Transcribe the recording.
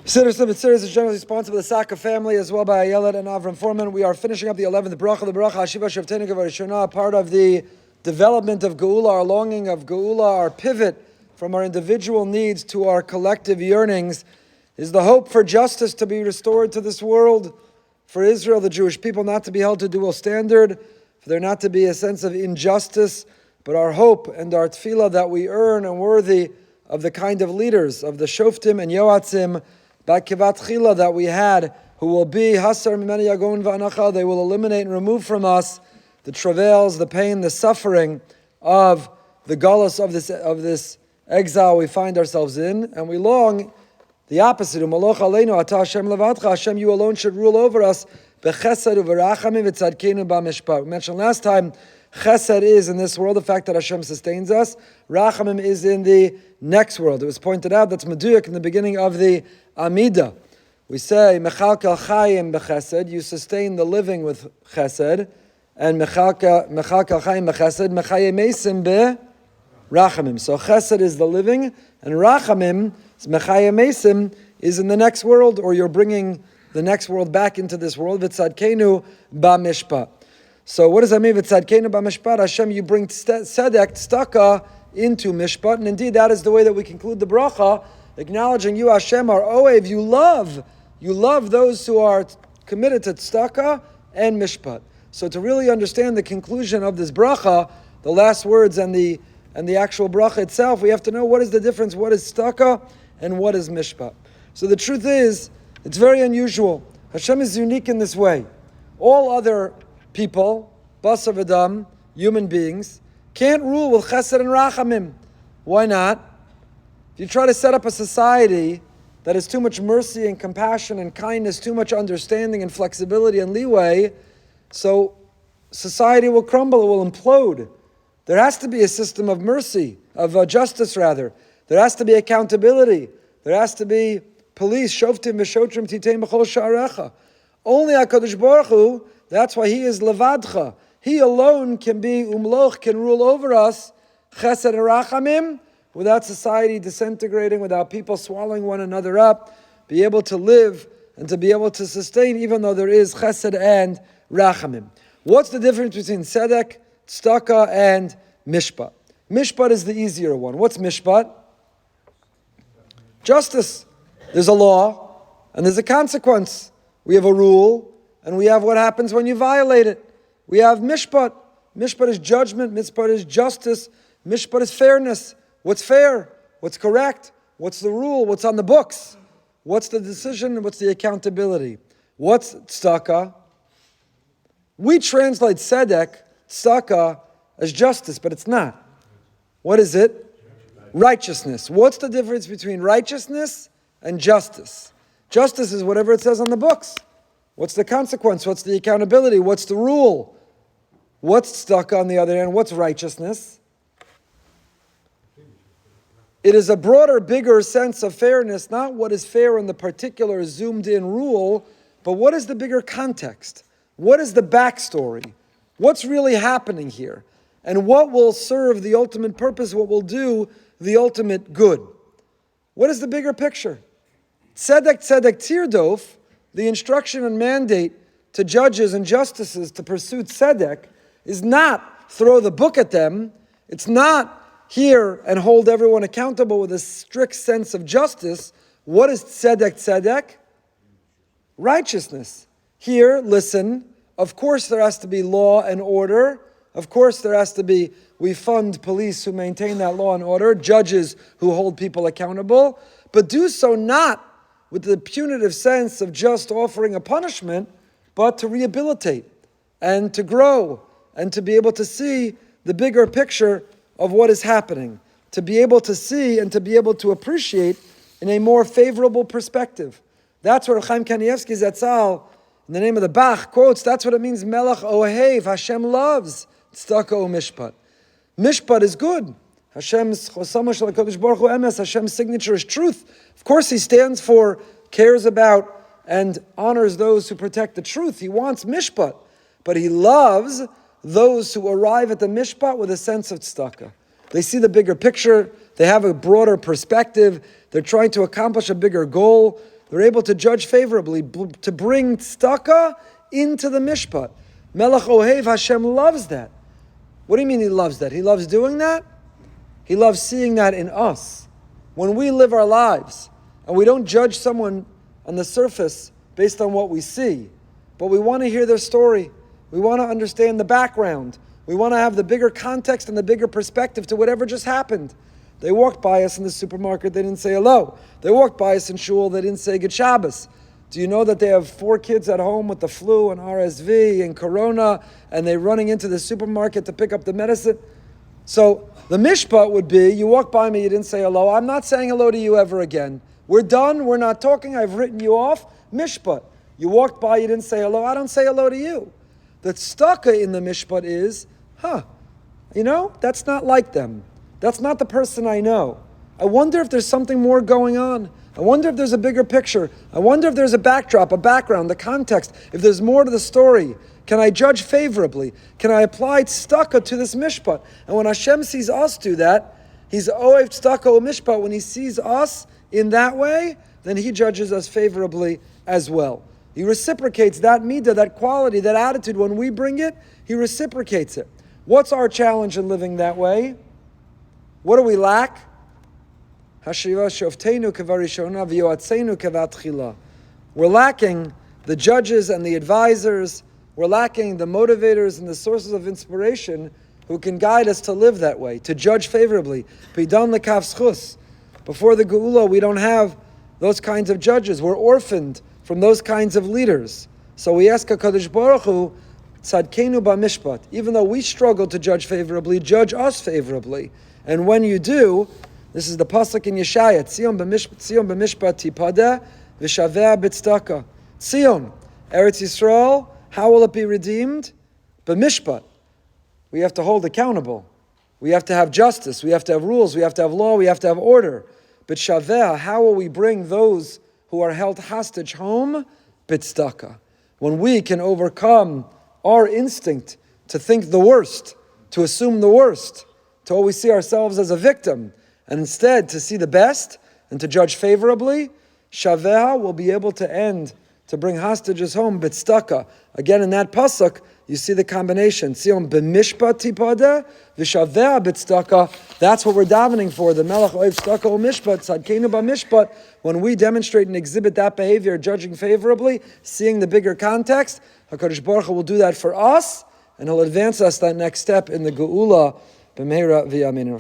Siddhar Mitzvahs is generally sponsored by the Saka family as well by Ayelet and Avram Foreman. We are finishing up the 11th bracha, the bracha Hashiva Shofteinu Rishona, part of the development of Geula, our longing of Geula, our pivot from our individual needs to our collective yearnings, is the hope for justice to be restored to this world, for Israel, the Jewish people, not to be held to dual standard, for there not to be a sense of injustice, but our hope and our tefillah that we earn and worthy of the kind of leaders, of the Shoftim and Yoatzim, Bakivat Chila that we had, who will be Hasar Mimeni Yagon V'Anacha. They will eliminate and remove from us the travails, the pain, the suffering of the galus of this exile we find ourselves in, and we long the opposite. Umaloch Aleinu Ata Hashem Levadcha. Hashem, you alone should rule over us. Bechesed u'verachamim v'tzadkenu b'mishpat. We mentioned last time, Chesed is in this world the fact that Hashem sustains us. Rachamim is in the next world. It was pointed out that's Meduyuk in the beginning of the Amida. We say, Mechalkel Chayim b'chesed, you sustain the living with Chesed, and Mechalkel Chayim b'chesed, Mechaye Mesim b'rachamim. So Chesed is the living, and Rachamim, Mechaye Mesim, is in the next world, or you're bringing the next world back into this world. V'tzadkenu b'mishpat. So what does that mean? V'tzadkenu b'mishpat, Hashem, you bring tzedek, tzedakah, into mishpat, and indeed that is the way that we conclude the bracha, acknowledging you, Hashem, are Oev, you love those who are committed to tzedakah and mishpat. So to really understand the conclusion of this bracha, the last words and the actual bracha itself, we have to know what is the difference, what is tzedakah and what is mishpat. So the truth is, it's very unusual. Hashem is unique in this way. All other people, basar v'dam, human beings, can't rule with chesed and rachamim. Why not? If you try to set up a society that has too much mercy and compassion and kindness, too much understanding and flexibility and leeway, so society will crumble, it will implode. There has to be a system of mercy, of justice rather. There has to be accountability. There has to be police, shoftim v'shotrim titein b'chol sha'arecha. Only HaKadosh Baruch Hu, that's why He is levadcha. He alone can be umloch, can rule over us, chesed and rachamim, without society disintegrating, without people swallowing one another up, be able to live and to be able to sustain, even though there is chesed and rachamim. What's the difference between tzedek, tzedakah, and mishpat? Mishpat is the easier one. What's mishpat? Justice. There's a law, and there's a consequence. We have a rule, and we have what happens when you violate it. We have mishpat. Mishpat is judgment. Mishpat is justice. Mishpat is fairness. What's fair? What's correct? What's the rule? What's on the books? What's the decision? What's the accountability? What's tzedakah? We translate tzedakah as justice, but it's not. What is it? Righteousness. What's the difference between righteousness and justice? Justice is whatever it says on the books. What's the consequence? What's the accountability? What's the rule? What's tzedakah on the other hand? What's righteousness? It is a broader, bigger sense of fairness, not what is fair in the particular zoomed-in rule, but what is the bigger context? What is the backstory? What's really happening here? And what will serve the ultimate purpose, what will do the ultimate good? What is the bigger picture? Tzedek tirdof, the instruction and mandate to judges and justices to pursue tzedek, is not throw the book at them. It's not hear and hold everyone accountable with a strict sense of justice. What is tzedek? Righteousness. Hear, listen. Of course there has to be law and order. Of course there has to be, we fund police who maintain that law and order, judges who hold people accountable, but do so not with the punitive sense of just offering a punishment, but to rehabilitate and to grow and to be able to see the bigger picture of what is happening, to be able to see and to be able to appreciate in a more favorable perspective. That's what Chaim Kanievsky Zatzal, in the name of the Bach, quotes, that's what it means, Melech Ohev, Hashem loves tzedakah mishpat. Mishpat is good. Hashem's signature is truth. Of course He stands for, cares about, and honors those who protect the truth. He wants mishpat, but He loves those who arrive at the mishpat with a sense of tzedakah. They see the bigger picture, they have a broader perspective, they're trying to accomplish a bigger goal, They're able to judge favorably, to bring tzedakah into the mishpat. Melech Ohev, Hashem loves that. What do you mean He loves that? He loves doing that? He loves seeing that in us. When we live our lives, and we don't judge someone on the surface based on what we see, but we want to hear their story. We want to understand the background. We want to have the bigger context and the bigger perspective to whatever just happened. They walked by us in the supermarket, they didn't say hello. They walked by us in shul, they didn't say good Shabbos. Do you know that they have 4 kids at home with the flu and RSV and corona, and they're running into the supermarket to pick up the medicine? So the mishpat would be, you walk by me, you didn't say hello, I'm not saying hello to you ever again. We're done, we're not talking, I've written you off. Mishpat. You walked by, you didn't say hello, I don't say hello to you. The tzedakah in the mishpat is, that's not like them. That's not the person I know. I wonder if there's something more going on. I wonder if there's a bigger picture. I wonder if there's a backdrop, a background, the context, if there's more to the story. Can I judge favorably? Can I apply tzedakah to this mishpat? And when Hashem sees us do that, He's oev tzedakah mishpat. When He sees us in that way, then He judges us favorably as well. He reciprocates that midah, that quality, that attitude. When we bring it, He reciprocates it. What's our challenge in living that way? What do we lack? Hashiva, Shofteinu kavarishona v'yoatzeinu kavatchila. We're lacking the judges and the advisors. We're lacking the motivators and the sources of inspiration who can guide us to live that way, to judge favorably. Pidan lekav schus. Before the Geula, we don't have those kinds of judges. We're orphaned from those kinds of leaders. So we ask HaKadosh Baruch Hu, tzadkeinu b'mishpat. Even though we struggle to judge favorably, judge us favorably. And when you do, this is the pasuk in Yeshaya, Tzion b'mishpat tipada v'shaveh b'tzedakah. Tzion, Eretz Yisrael, how will it be redeemed? B'mishpat. We have to hold accountable. We have to have justice. We have to have rules. We have to have law. We have to have order. But shaveh, how will we bring those who are held hostage home? B'tzedakah. When we can overcome our instinct to think the worst, to assume the worst, to always see ourselves as a victim, and instead to see the best and to judge favorably, shaveh will be able to end, to bring hostages home, b'tzedakah. Again, in that pasuk, you see the combination. Tzion b'mishpat tipada v'shaveh b'tzedakah. That's what we're davening for. The Melech oev tzedakah u'mishpat, tzadkeinu b'mishpat. When we demonstrate and exhibit that behavior, judging favorably, seeing the bigger context, HaKadosh Baruch Hu will do that for us, and He'll advance us that next step in the Geula b'meira v'yamin.